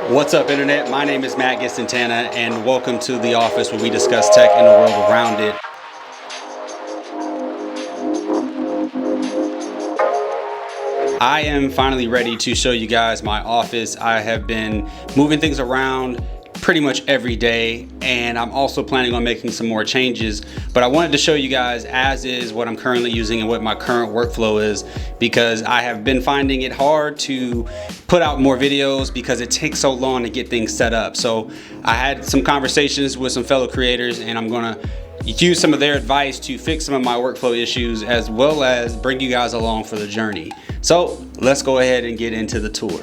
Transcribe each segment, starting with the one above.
What's up, Internet? My name is Matt Gistantana, and welcome to The Office, where we discuss tech and the world around it. I am finally ready to show you guys my office. I have been moving things around pretty much every day, and I'm also planning on making some more changes, but I wanted to show you guys as is what I'm currently using and what my current workflow is, because I have been finding it hard to put out more videos because it takes so long to get things set up. So I had some conversations with some fellow creators, and I'm gonna use some of their advice to fix some of my workflow issues, as well as bring you guys along for the journey. So let's go ahead and get into the tour.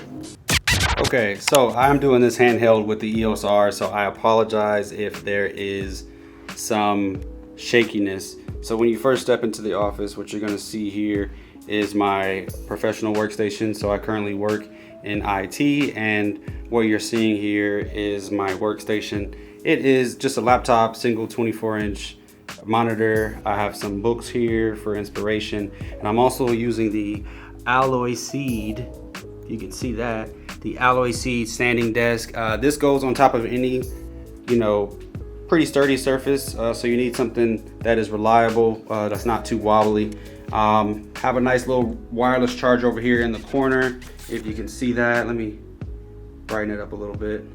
Okay, so I'm doing this handheld with the EOS R, so I apologize if there is some shakiness. So when you first step into the office, what you're gonna see here is my professional workstation. So I currently work in IT, and what you're seeing here is my workstation. It is just a laptop, single 24-inch monitor. I have some books here for inspiration, and I'm also using the Alloy Seed. You can see that. The Alloy Seed standing desk. This goes on top of any, pretty sturdy surface. So you need something that is reliable, that's not too wobbly. Have a nice little wireless charger over here in the corner. If you can see that, let me brighten it up a little bit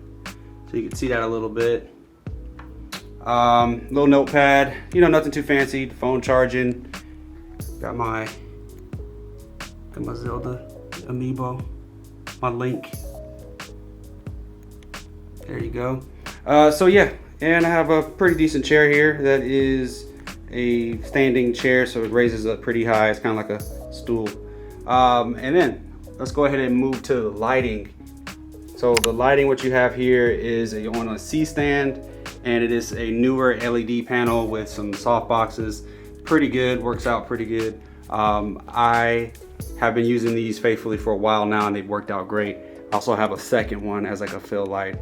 so you can see that a little bit. Little notepad, nothing too fancy. Phone charging. Got my Zelda amiibo. My link. There you go. So yeah, and I have a pretty decent chair here that is a standing chair, so it raises up pretty high. It's kind of like a stool. And then let's go ahead and move to the lighting. So the lighting, what you have here is on a C-stand, and it is a newer LED panel with some soft boxes. Pretty good, works out pretty good. I have been using these faithfully for a while now, and they've worked out great. I also have a second one as like a fill light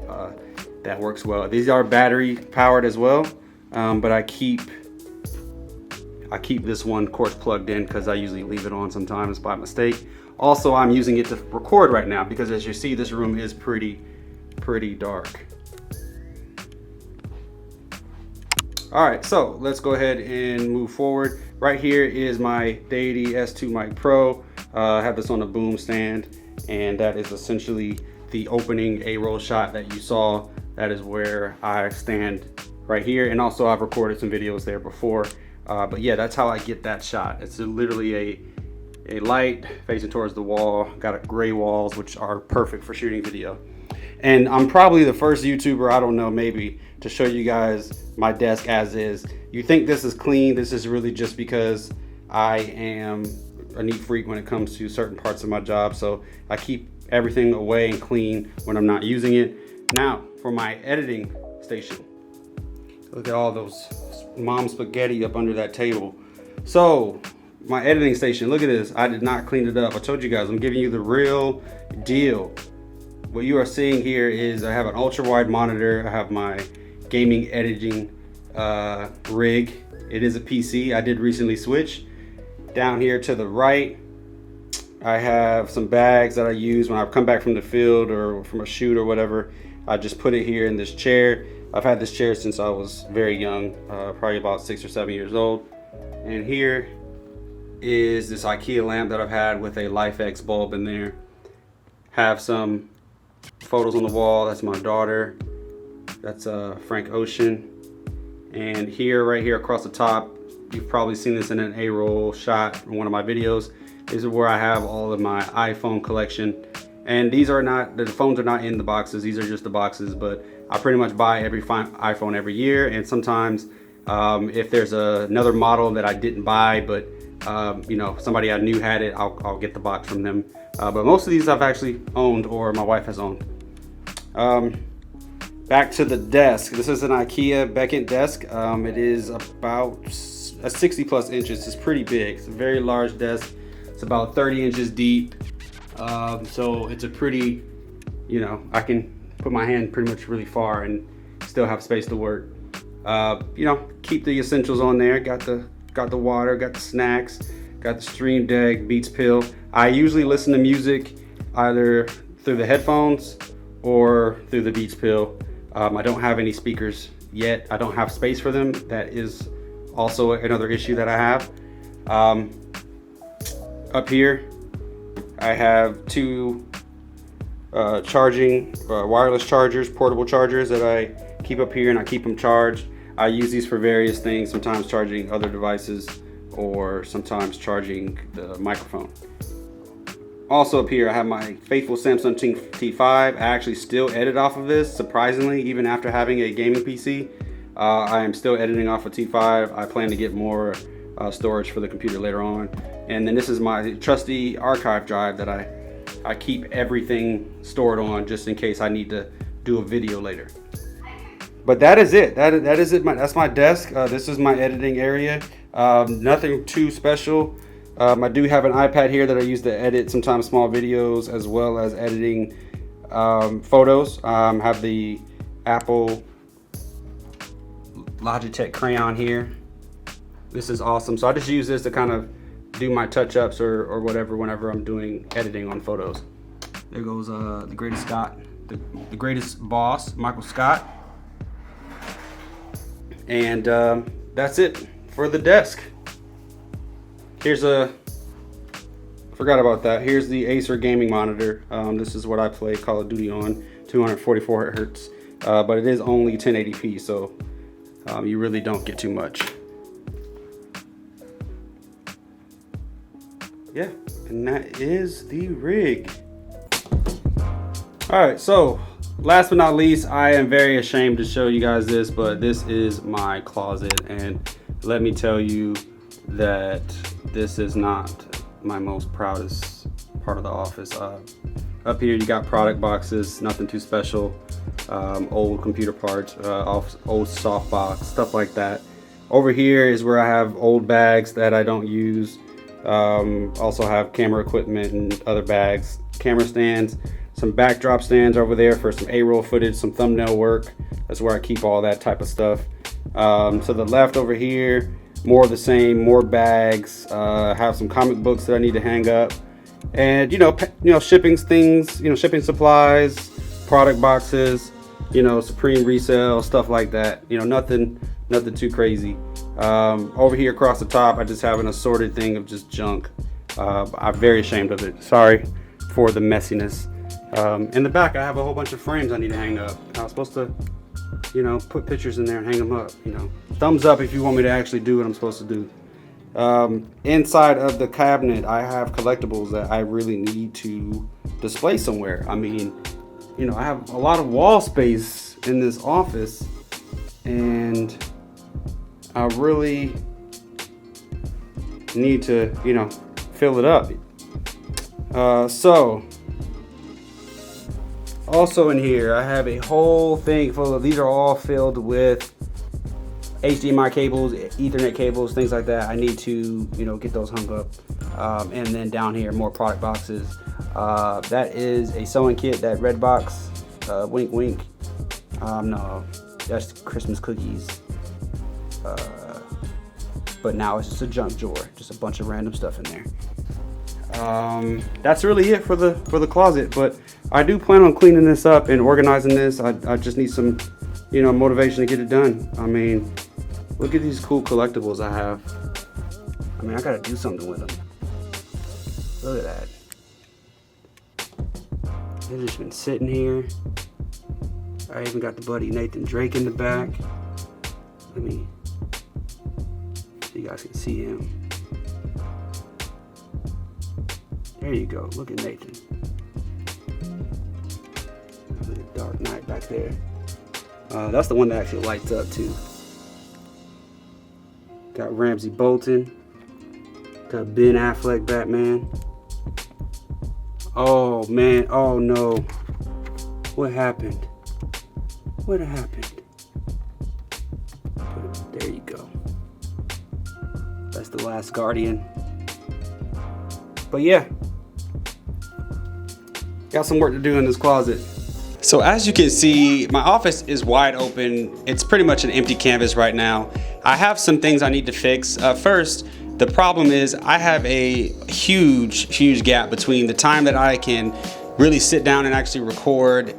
that works well. These are battery powered as well, but I keep this one, of course, plugged in because I usually leave it on sometimes by mistake. Also, I'm using it to record right now because, as you see, this room is pretty dark. All right, so let's go ahead and move forward. Right here is my Deity S2 Mic Pro. I have this on a boom stand, and that is essentially the opening A-roll shot that you saw. That is where I stand right here, and also I've recorded some videos there before. But yeah, that's how I get that shot. It's literally a light facing towards the wall. Got gray walls, which are perfect for shooting video. And I'm probably the first YouTuber, I don't know, maybe, to show you guys my desk as is. You think this is clean. This is really just because I am a neat freak when it comes to certain parts of my job. So I keep everything away and clean when I'm not using it. Now, for my editing station. Look at all those mom spaghetti up under that table. So my editing station, look at this. I did not clean it up. I told you guys, I'm giving you the real deal. What you are seeing here is I have an ultra wide monitor. I have my gaming editing rig. It is a PC. I did recently switch. Down here to the right, I have some bags that I use when I come back from the field or from a shoot or whatever. I just put it here in this chair. I've had this chair since I was very young, probably about 6 or 7 years old. And here is this IKEA lamp that I've had with a LifeX bulb in there. Have some photos on the wall. That's my daughter. That's Frank Ocean. And here, right here across the top, you've probably seen this in an A-roll shot in one of my videos. This is where I have all of my iPhone collection. And these are not, the phones are not in the boxes. These are just the boxes, but I pretty much buy every iPhone every year. And sometimes if there's another model that I didn't buy, but somebody I knew had it, I'll get the box from them. But most of these I've actually owned, or my wife has owned. Back to the desk. This is an IKEA Beckett desk. It is about 60 plus inches. It's pretty big. It's a very large desk. It's about 30 inches deep. So it's a pretty, I can put my hand pretty much really far and still have space to work. Keep the essentials on there. Got the water, got the snacks, got the Stream Deck, Beats Pill. I usually listen to music either through the headphones or through the Beats Pill. I don't have any speakers yet. I don't have space for them. That is also another issue that I have. Up here, I have two wireless chargers, portable chargers that I keep up here, and I keep them charged. I use these for various things, sometimes charging other devices or sometimes charging the microphone. Also up here, I have my faithful Samsung T5. I actually still edit off of this, surprisingly, even after having a gaming PC. I am still editing off of T5. I plan to get more storage for the computer later on. And then this is my trusty archive drive that I keep everything stored on just in case I need to do a video later. But that is it. That is it. That's my desk. This is my editing area. Nothing too special. I do have an iPad here that I use to edit sometimes small videos as well as editing photos. Have the Apple Logitech crayon here. This is awesome. So I just use this to kind of do my touch-ups or whatever whenever I'm doing editing on photos. There goes the greatest Scott, the greatest boss, Michael Scott. And that's it for the desk. Forgot about that. Here's the Acer gaming monitor. This is what I play Call of Duty on, 244 hertz. But it is only 1080p, so you really don't get too much. Yeah, and that is the rig. All right, so last but not least, I am very ashamed to show you guys this, but this is my closet, and let me tell you that this is not my most proudest part of the office. Up here you got product boxes, nothing too special, old computer parts, old softbox, stuff like that. Over here is where I have old bags that I don't use. Also have camera equipment and other bags, camera stands, some backdrop stands over there for some A-roll footage, some thumbnail work. That's where I keep all that type of stuff. To the left over here, more of the same, more bags. Have some comic books that I need to hang up, and shipping things, shipping supplies, product boxes, Supreme resale, stuff like that. Nothing too crazy. Over here across the top, I just have an assorted thing of just junk. I'm very ashamed of it. Sorry for the messiness. In the back, I have a whole bunch of frames I need to hang up. I was supposed to, put pictures in there and hang them up. Thumbs up if you want me to actually do what I'm supposed to do. Inside of the cabinet, I have collectibles that I really need to display somewhere. I mean, I have a lot of wall space in this office, and I really need to, fill it up. So also in here, I have a whole thing full of, these are all filled with HDMI cables, Ethernet cables, things like that. I need to, get those hung up. And then down here, more product boxes. That is a sewing kit, that red box, wink wink. No, that's Christmas cookies. But now it's just a junk drawer, just a bunch of random stuff in there. That's really it for the closet, but I do plan on cleaning this up and organizing this. I just need some, motivation to get it done. I mean, look at these cool collectibles I have. I mean, I gotta do something with them. Look at that. They've just been sitting here. I even got the buddy Nathan Drake in the back. Let me, so you guys can see him. There you go. Look at Nathan. Look at Dark Knight back there. That's the one that actually lights up too. Got Ramsey Bolton. Got Ben Affleck Batman. Oh man. Oh no. What happened? What happened? There you go. That's the Last Guardian. But yeah. Got some work to do in this closet. So as you can see, my office is wide open. It's pretty much an empty canvas right now. I have some things I need to fix. First, the problem is I have a huge gap between the time that I can really sit down and actually record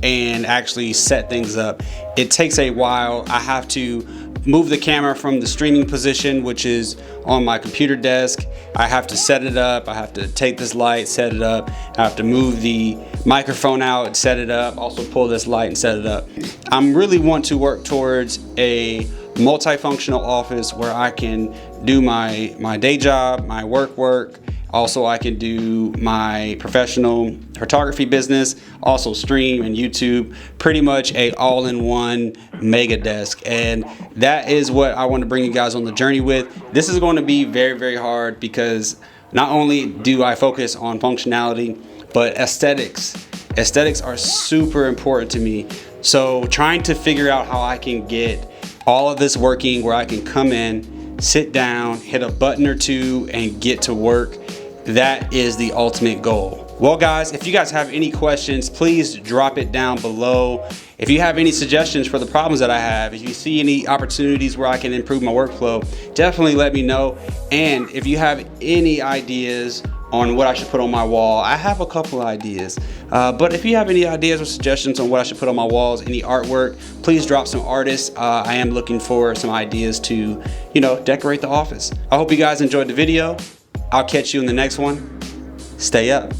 and actually set things up. It takes a while. I have to move the camera from the streaming position, which is on my computer desk. I have to set it up. I have to take this light, set it up. I have to move the microphone out and set it up. Also pull this light and set it up. I really want to work towards a multifunctional office where I can do my day job, my work. Also, I can do my professional photography business, also stream and YouTube, pretty much a all-in-one mega desk. And that is what I want to bring you guys on the journey with. This is going to be very, very hard because not only do I focus on functionality, but aesthetics. Aesthetics are super important to me. So trying to figure out how I can get all of this working where I can come in, sit down, hit a button or two, and get to work. That is the ultimate goal. Well guys, if you guys have any questions, please drop it down below. If you have any suggestions for the problems that I have, if you see any opportunities where I can improve my workflow, definitely let me know. And if you have any ideas on what I should put on my wall, I have a couple of ideas. But if you have any ideas or suggestions on what I should put on my walls, any artwork, please drop some artists. I am looking for some ideas to, decorate the office. I hope you guys enjoyed the video. I'll catch you in the next one. Stay up.